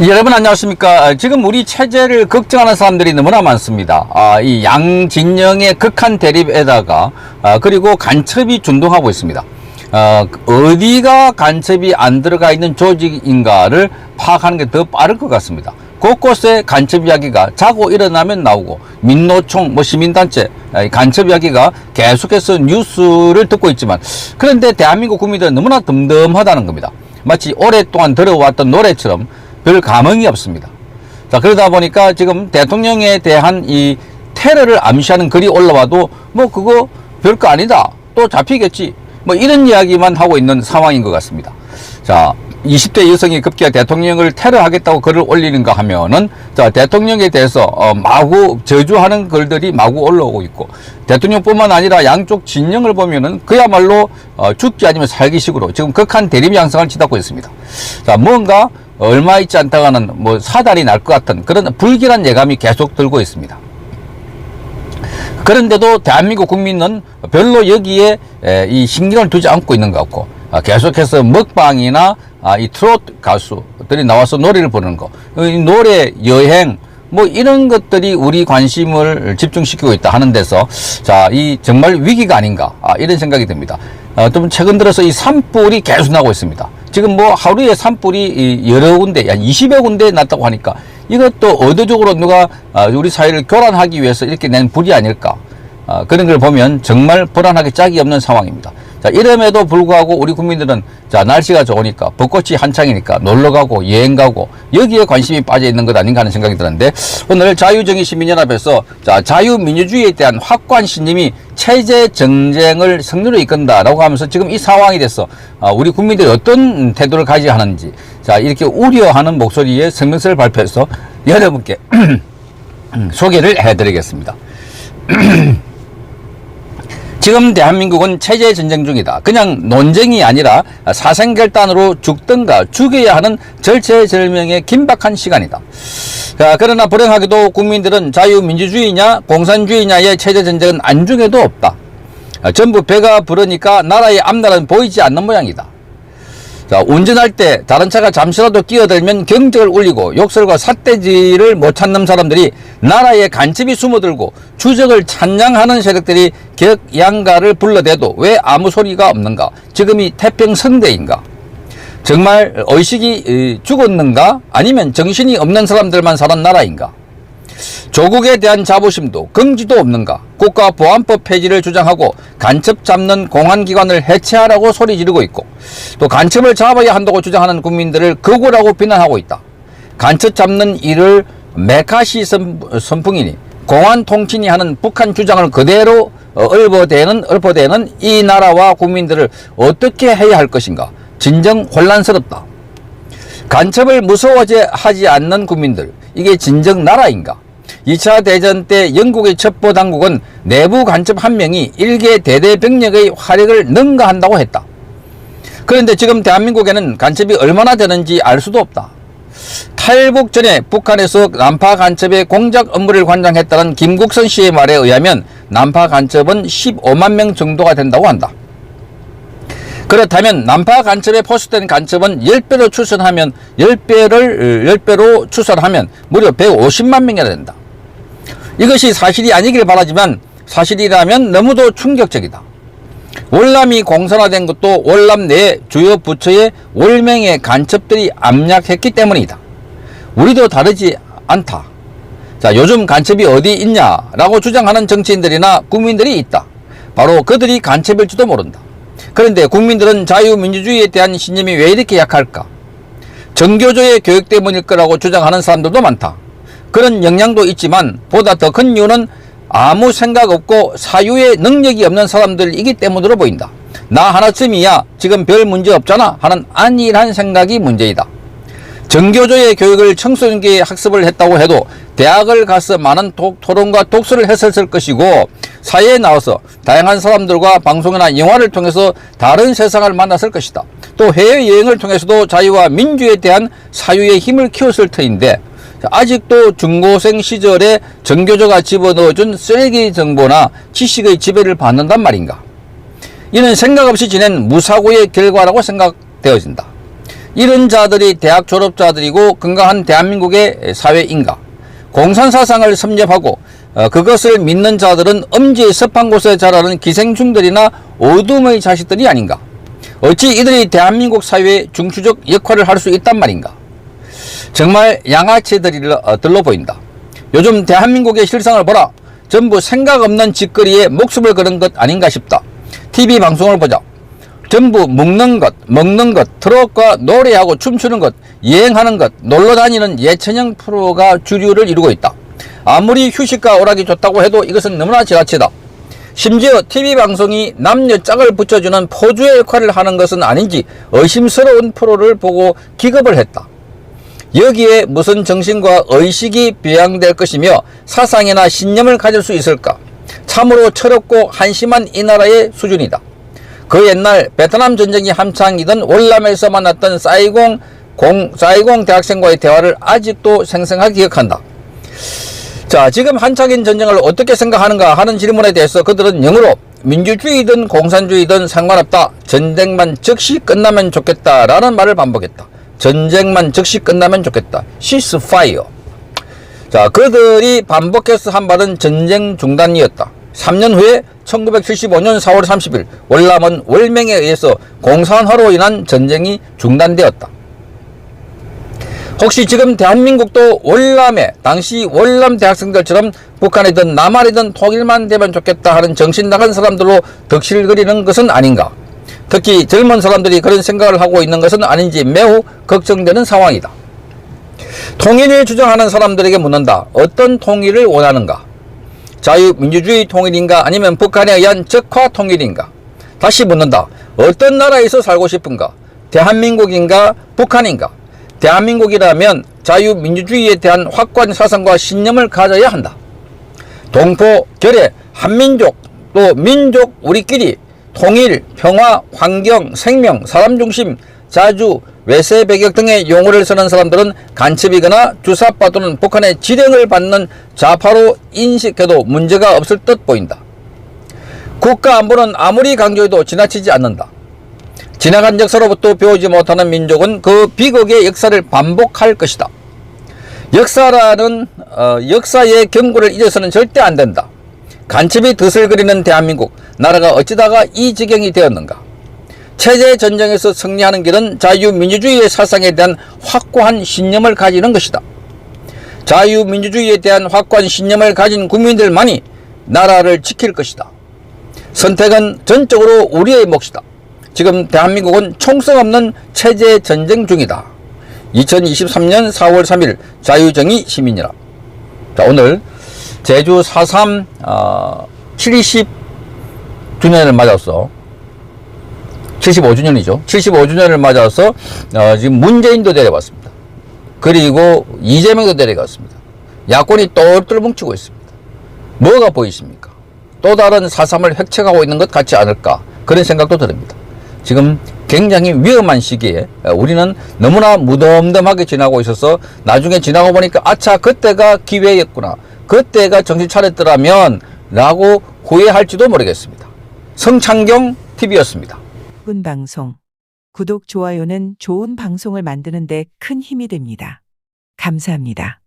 여러분 안녕하십니까. 지금 우리 체제를 걱정하는 사람들이 너무나 많습니다. 이 양진영의 극한 대립에다가 그리고 간첩이 준동하고 있습니다. 어디가 간첩이 안 들어가 있는 조직인가를 파악하는 게 더 빠를 것 같습니다. 곳곳에 간첩 이야기가 자고 일어나면 나오고, 민노총, 시민단체 간첩 이야기가 계속해서 뉴스를 듣고 있지만, 그런데 대한민국 국민들은 너무나 덤덤하다는 겁니다. 마치 오랫동안 들어왔던 노래처럼 별 감흥이 없습니다. 자, 그러다 보니까 지금 대통령에 대한 이 테러를 암시하는 글이 올라와도 그거 별거 아니다, 또 잡히겠지, 이런 이야기만 하고 있는 상황인 것 같습니다. 자, 20대 여성이 급기야 대통령을 테러하겠다고 글을 올리는가 하면은, 자, 대통령에 대해서 마구 저주하는 글들이 마구 올라오고 있고, 대통령뿐만 아니라 양쪽 진영을 보면은 그야말로 죽기 아니면 살기식으로 지금 극한 대립 양상을 치닫고 있습니다. 자, 뭔가 얼마 있지 않다가는 사달이 날 것 같은 그런 불길한 예감이 계속 들고 있습니다. 그런데도 대한민국 국민은 별로 여기에 이 신경을 두지 않고 있는 것 같고, 계속해서 먹방이나 이 트로트 가수들이 나와서 노래를 부르는 거, 이 노래, 여행, 이런 것들이 우리 관심을 집중시키고 있다 하는 데서, 자, 이 정말 위기가 아닌가, 이런 생각이 듭니다. 좀 최근 들어서 이 산불이 계속 나고 있습니다. 지금 하루에 산불이 여러 군데, 한 20여 군데 났다고 하니까, 이것도 의도적으로 누가 우리 사회를 교란하기 위해서 이렇게 낸 불이 아닐까, 그런 걸 보면 정말 불안하게 짝이 없는 상황입니다. 자, 이름에도 불구하고 우리 국민들은, 자, 날씨가 좋으니까, 벚꽃이 한창이니까 놀러 가고 여행 가고 여기에 관심이 빠져 있는 것 아닌가 하는 생각이 드는데, 오늘 자유정의시민연합에서, 자, 자유민주주의에 대한 확고한 신념이 체제 정쟁을 승리로 이끈다라고 하면서 지금 이 상황이 돼서 우리 국민들이 어떤 태도를 가져야 하는지, 자, 이렇게 우려하는 목소리에 성명서를 발표해서 여러분께 소개를 해드리겠습니다. 지금 대한민국은 체제 전쟁 중이다. 그냥 논쟁이 아니라 사생결단으로 죽든가 죽여야 하는 절체절명의 긴박한 시간이다. 자, 그러나 불행하게도 국민들은 자유민주주의냐 공산주의냐의 체제 전쟁은 안중에도 없다. 전부 배가 부르니까 나라의 앞날은 보이지 않는 모양이다. 자, 운전할 때 다른 차가 잠시라도 끼어들면 경적을 울리고 욕설과 삿대질을 못 찾는 사람들이 나라에 간첩이 숨어들고 주적을 찬양하는 세력들이 격양가를 불러대도 왜 아무 소리가 없는가? 지금이 태평성대인가? 정말 의식이 죽었는가? 아니면 정신이 없는 사람들만 사는 나라인가? 조국에 대한 자부심도 긍지도 없는가? 국가보안법 폐지를 주장하고 간첩 잡는 공안기관을 해체하라고 소리 지르고 있고, 또 간첩을 잡아야 한다고 주장하는 국민들을 극우라고 비난하고 있다. 간첩 잡는 일을 메카시 선풍이니 공안 통치니 하는 북한 주장을 그대로 읊어대는 이 나라와 국민들을 어떻게 해야 할 것인가? 진정 혼란스럽다. 간첩을 무서워하지 않는 국민들, 이게 진정 나라인가? 2차 대전 때 영국의 첩보당국은 내부 간첩 한 명이 일개 대대병력의 화력을 능가한다고 했다. 그런데 지금 대한민국에는 간첩이 얼마나 되는지 알 수도 없다. 탈북 전에 북한에서 난파 간첩의 공작 업무를 관장했다는 김국선 씨의 말에 의하면 난파 간첩은 15만 명 정도가 된다고 한다. 그렇다면 난파 간첩에 포섭된 간첩은 10배로 추산하면 10배로 추산하면 무려 150만 명이나 된다. 이것이 사실이 아니길 바라지만 사실이라면 너무도 충격적이다. 월남이 공산화된 것도 월남 내 주요 부처의 월명의 간첩들이 압력했기 때문이다. 우리도 다르지 않다. 자, 요즘 간첩이 어디 있냐라고 주장하는 정치인들이나 국민들이 있다. 바로 그들이 간첩일지도 모른다. 그런데 국민들은 자유민주주의에 대한 신념이 왜 이렇게 약할까? 정교조의 교육 때문일 거라고 주장하는 사람들도 많다. 그런 영향도 있지만 보다 더 큰 이유는 아무 생각 없고 사유의 능력이 없는 사람들이기 때문으로 보인다. 나 하나쯤이야 지금 별 문제 없잖아 하는 안일한 생각이 문제이다. 정교조의 교육을 청소년기에 학습을 했다고 해도 대학을 가서 많은 토론과 독서를 했었을 것이고, 사회에 나와서 다양한 사람들과 방송이나 영화를 통해서 다른 세상을 만났을 것이다. 또 해외여행을 통해서도 자유와 민주에 대한 사유의 힘을 키웠을 터인데, 아직도 중고생 시절에 정교조가 집어넣어준 쓰레기 정보나 지식의 지배를 받는단 말인가? 이는 생각 없이 지낸 무사고의 결과라고 생각되어진다. 이런 자들이 대학 졸업자들이고 건강한 대한민국의 사회인가? 공산사상을 섭렵하고 그것을 믿는 자들은 엄지의 습한 곳에 자라는 기생충들이나 어둠의 자식들이 아닌가? 어찌 이들이 대한민국 사회의 중추적 역할을 할 수 있단 말인가? 정말 양아치들로 보인다. 요즘 대한민국의 실상을 보라. 전부 생각 없는 짓거리에 목숨을 거는 것 아닌가 싶다. TV 방송을 보자. 전부 먹는 것, 트롯과 노래하고 춤추는 것, 여행하는 것, 놀러 다니는 예체능 프로가 주류를 이루고 있다. 아무리 휴식과 오락이 좋다고 해도 이것은 너무나 지나치다. 심지어 TV 방송이 남녀 짝을 붙여주는 포주의 역할을 하는 것은 아닌지 의심스러운 프로를 보고 기겁을 했다. 여기에 무슨 정신과 의식이 배양될 것이며 사상이나 신념을 가질 수 있을까? 참으로 철없고 한심한 이 나라의 수준이다. 그 옛날 베트남 전쟁이 한창이던 월남에서 만났던 사이공 대학생과의 대화를 아직도 생생하게 기억한다. 자, 지금 한창인 전쟁을 어떻게 생각하는가 하는 질문에 대해서 그들은 영어로 민주주의든 공산주의든 상관없다. 전쟁만 즉시 끝나면 좋겠다 라는 말을 반복했다. 전쟁만 즉시 끝나면 좋겠다. Ceasefire. 자, 그들이 반복해서 한 말은 전쟁 중단이었다. 3년 후에 1975년 4월 30일 월남은 월명에 의해서 공산화로 인한 전쟁이 중단되었다. 혹시 지금 대한민국도 월남에 당시 월남 대학생들처럼 북한이든 남한이든 통일만 되면 좋겠다 하는 정신 나간 사람들로 덕실거리는 것은 아닌가? 특히 젊은 사람들이 그런 생각을 하고 있는 것은 아닌지 매우 걱정되는 상황이다. 통일을 주장하는 사람들에게 묻는다. 어떤 통일을 원하는가? 자유민주주의 통일인가 아니면 북한에 의한 적화 통일인가? 다시 묻는다. 어떤 나라에서 살고 싶은가? 대한민국인가 북한인가? 대한민국이라면 자유민주주의에 대한 확고한 사상과 신념을 가져야 한다. 동포, 결의, 한민족, 또 민족 우리끼리 통일, 평화, 환경, 생명, 사람 중심, 자주, 외세 배격 등의 용어를 쓰는 사람들은 간첩이거나 주사파 또는 북한의 지령을 받는 좌파로 인식해도 문제가 없을 듯 보인다. 국가 안보는 아무리 강조해도 지나치지 않는다. 지나간 역사로부터 배우지 못하는 민족은 그 비극의 역사를 반복할 것이다. 역사의 경고를 잊어서는 절대 안 된다. 간첩이 드슬거리는 대한민국, 나라가 어찌다가 이 지경이 되었는가? 체제 전쟁에서 승리하는 길은 자유민주주의의 사상에 대한 확고한 신념을 가지는 것이다. 자유민주주의에 대한 확고한 신념을 가진 국민들만이 나라를 지킬 것이다. 선택은 전적으로 우리의 몫이다. 지금 대한민국은 총성 없는 체제 전쟁 중이다. 2023년 4월 3일 자유정의 시민연합. 자, 오늘 제주 4.3 70주년을 맞아서 75주년이죠. 75주년을 맞아서 지금 문재인도 데려왔습니다. 그리고 이재명도 데려갔습니다. 야권이 똘똘 뭉치고 있습니다. 뭐가 보이십니까? 또 다른 4.3을 획책하고 있는 것 같지 않을까? 그런 생각도 듭니다. 지금 굉장히 위험한 시기에 우리는 너무나 무덤덤하게 지나고 있어서 나중에 지나고 보니까 아차 그때가 기회였구나. 그때가 정신 차렸더라면 라고 후회할지도 모르겠습니다. 성창경 TV였습니다. 좋은 방송. 구독, 좋아요는 좋은 방송을 만드는 데 큰 힘이 됩니다. 감사합니다.